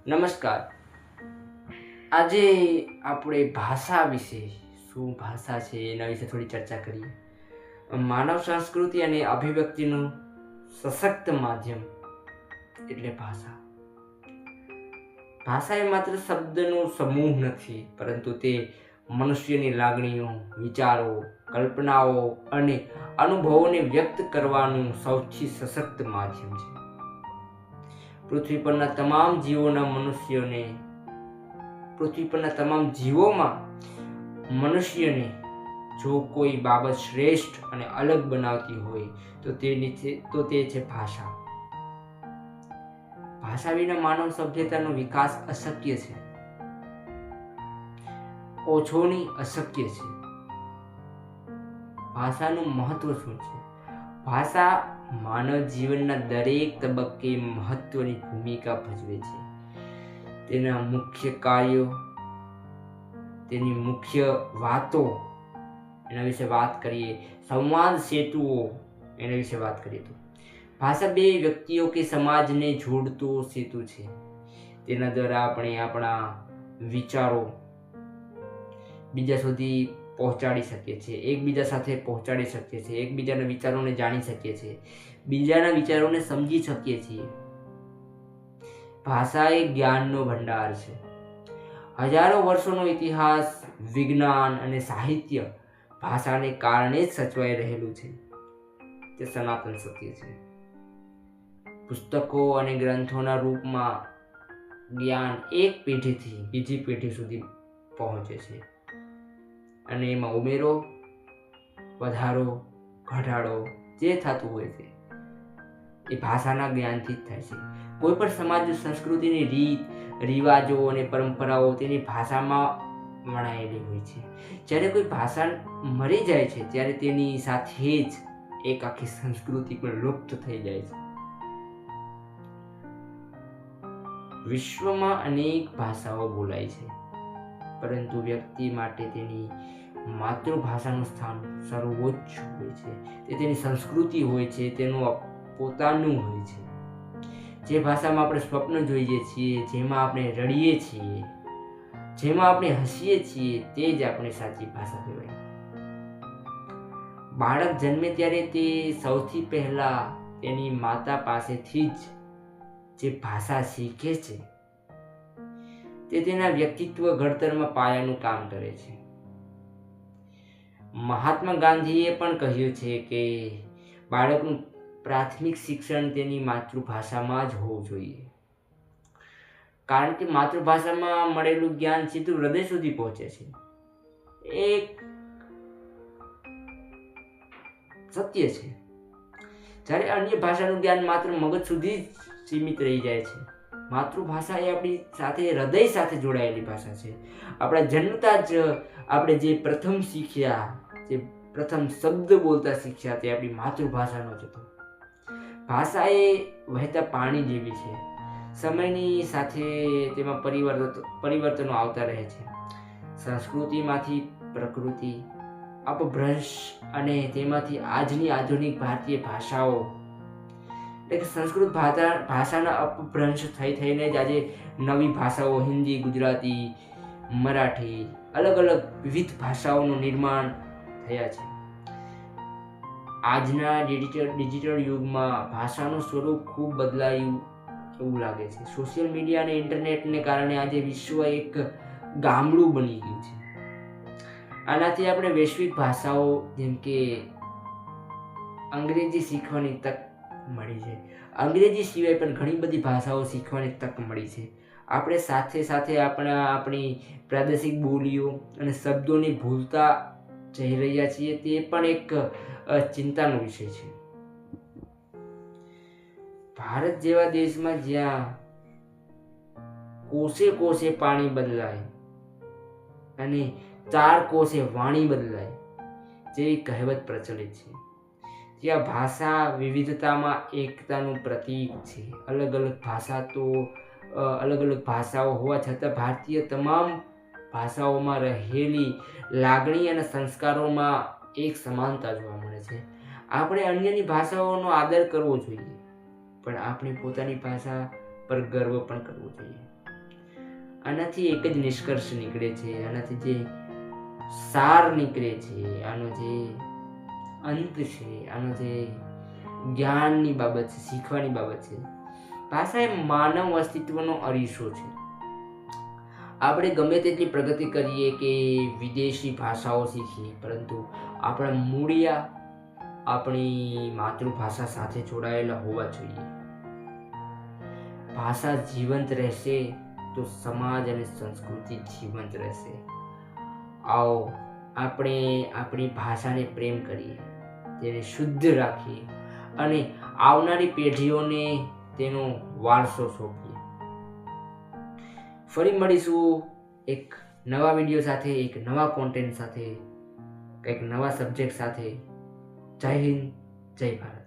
નમસ્કાર. આજે આપણે ભાષા વિશે, શું ભાષા છે એના વિશે થોડી ચર્ચા કરીએ. માનવ સંસ્કૃતિ અને અભિવ્યક્તિનું સશક્ત માધ્યમ એટલે ભાષા. ભાષા એ માત્ર શબ્દનો સમૂહ નથી, પરંતુ તે મનુષ્યની લાગણીઓ, વિચારો, કલ્પનાઓ અને અનુભવોને વ્યક્ત કરવાનું સૌથી સશક્ત માધ્યમ છે. પૃથ્વી પરના તમામ જીવોમાં મનુષ્યને જો કોઈ બાબત શ્રેષ્ઠ અને અલગ બનાવતી હોય તો તે છે ભાષા. ભાષા વિના માનવ સભ્યતાનો વિકાસ અશક્ય છે, ઓછોની અશક્ય છે. ભાષાનું મહત્વ શું છે? ભાષા માનવ જીવનના દરેક તબક્કે મહત્વની ભૂમિકા ભજવે છે. તેના મુખ્ય કાર્યો, તેની મુખ્ય વાતો એના વિશે વાત કરીએ. સંવાદ સેતુઓ એના વિશે વાત કરીએ તો ભાષા બે વ્યક્તિઓ કે સમાજને જોડતો સેતુ છે. તેના દ્વારા આપણે આપણા વિચારો બીજા સુધી પહોંચાડી શકીએ છીએ, એકબીજા સાથે પહોંચાડી શકીએ છીએ, એકબીજાના વિચારોને જાણી શકીએ છીએ, બીજાના વિચારોને સમજી શકીએ છીએ. ભાષા એ જ્ઞાનનો ભંડાર છે. હજારો વર્ષોનો ઇતિહાસ, વિજ્ઞાન અને સાહિત્ય ભાષાને કારણે જ સચવાઈ રહેલું છે. તે સનાતન સત્ય છે. પુસ્તકો અને ગ્રંથોના રૂપમાં જ્ઞાન એક પેઢીથી બીજી પેઢી સુધી પહોંચે છે, અને એમાં ઉમેરો, વધારો, ઘટાડો જે થતું હોય છે એ ભાષાના જ્ઞાનથી જ થાય છે. કોઈ પણ સમાજ સંસ્કૃતિની રીત, રિવાજો અને પરંપરાઓ તેની ભાષામાં વણાયેલી હોય છે. જ્યારે કોઈ ભાષા મરી જાય છે ત્યારે તેની સાથે જ એક આખી સંસ્કૃતિ પણ લુપ્ત થઈ જાય છે. વિશ્વમાં અનેક ભાષાઓ બોલાય છે, પરંતુ વ્યક્તિ માટે તેની માતૃભાષાનું સ્થાન સર્વોચ્ચ હોય છે. તે તેની સંસ્કૃતિ હોય છે, તેનું પોતાનું હોય છે. જે ભાષામાં આપણે સ્વપ્ન જોઈએ છીએ, જેમાં આપણે રડીએ છીએ, જેમાં આપણે હસીએ છીએ, તે જ આપણી સાચી ભાષા કહેવાય. બાળક જન્મે ત્યારે તે સૌથી પહેલા તેની માતા પાસેથી જ જે ભાષા શીખે છે તે તેના વ્યક્તિત્વ ઘડતરમાં પાયાનું કામ કરે છે. મહાત્મા ગાંધીએ પણ કહ્યું છે કે બાળકનું પ્રાથમિક શિક્ષણ તેની માતૃભાષામાં જ હોવું જોઈએ, કારણ કે માતૃભાષામાં મળેલું જ્ઞાન સીધું હૃદય સુધી પહોંચે છે. એક સત્ય છે. જ્યારે અન્ય ભાષાનું જ્ઞાન માત્ર મગજ સુધી જ સીમિત રહી જાય છે. માતૃભાષા એ આપણી સાથે, હૃદય સાથે જોડાયેલી ભાષા છે. આપણા જન્મતા જ આપણે જે પ્રથમ શીખ્યા, જે પ્રથમ શબ્દ બોલતા શીખ્યા, તે આપણી માતૃભાષાનો જ હતો. ભાષા એ વહેતા પાણી જેવી છે. સમયની સાથે તેમાં પરિવર્તનો આવતા રહે છે. સંસ્કૃતિમાંથી પ્રકૃતિ, અપભ્રંશ અને તેમાંથી આજની આધુનિક ભારતીય ભાષાઓ, એટલે કે સંસ્કૃત ભાષાના અપભ્રંશ થઈને જ આજે નવી ભાષાઓ, હિન્દી, ગુજરાતી, મરાઠી, અલગ અલગ વિવિધ ભાષાઓનું નિર્માણ થયા છે. આજના ડિજિટલ યુગમાં ભાષાનું સ્વરૂપ ખૂબ બદલાયું એવું લાગે છે. સોશિયલ મીડિયા અને ઇન્ટરનેટને કારણે આજે વિશ્વ એક ગામડું બની ગયું છે. આનાથી આપણે વૈશ્વિક ભાષાઓ જેમ કે અંગ્રેજી શીખવાની તક મળી છે. અંગ્રેજી સિવાય પણ ઘણી બધી ભાષાઓ શીખવાની તક મળી છે. આપણે સાથે સાથે આપણી પ્રાદેશિક બોલીઓ અને શબ્દોને ભૂલતા જઈ રહ્યા છીએ. તે પણ એક ચિંતાનો વિષય છે. ભારત જેવા દેશમાં જ્યાં કોસે કોસે પાણી બદલાય અને 4 કોસે વાણી બદલાય જેવી કહેવત પ્રચલિત છે, ત્યાં ભાષા વિવિધતામાં એકતાનું પ્રતીક છે. અલગ અલગ ભાષાઓ હોવા છતાં ભારતીય તમામ ભાષાઓમાં રહેલી લાગણી અને સંસ્કારોમાં એક સમાનતા જોવા મળે છે. આપણે અન્યની ભાષાઓનો આદર કરવો જોઈએ, પણ આપણી પોતાની ભાષા પર ગર્વ પણ કરવો જોઈએ. આનાથી એક જ નિષ્કર્ષ નીકળે છે, આનાથી જે સાર નીકળે છે, આનો જે અંત છે, આનો જે જ્ઞાનની બાબત છે, શીખવાની બાબત છે, ભાષા એ માનવ અસ્તિત્વનો અરીસો છે. આપણે ગમે તેટલી પ્રગતિ કરીએ કે વિદેશી ભાષાઓ શીખીએ, પરંતુ આપણા મૂળિયા આપણી માતૃભાષા સાથે જોડાયેલા હોવા જોઈએ. ભાષા જીવંત રહેશે તો સમાજ અને સંસ્કૃતિ જીવંત રહેશે. આવો આપણે આપણી ભાષાને પ્રેમ કરીએ, તેને શુદ્ધ રાખીએ અને આવનારી પેઢીઓને તેનો વારસો સોંપીએ. ફરી મળીશું એક નવા વિડીયો સાથે, એક નવા કોન્ટેન્ટ સાથે, એક નવા સબ્જેક્ટ સાથે. જય હિન્દ, જય ભારત.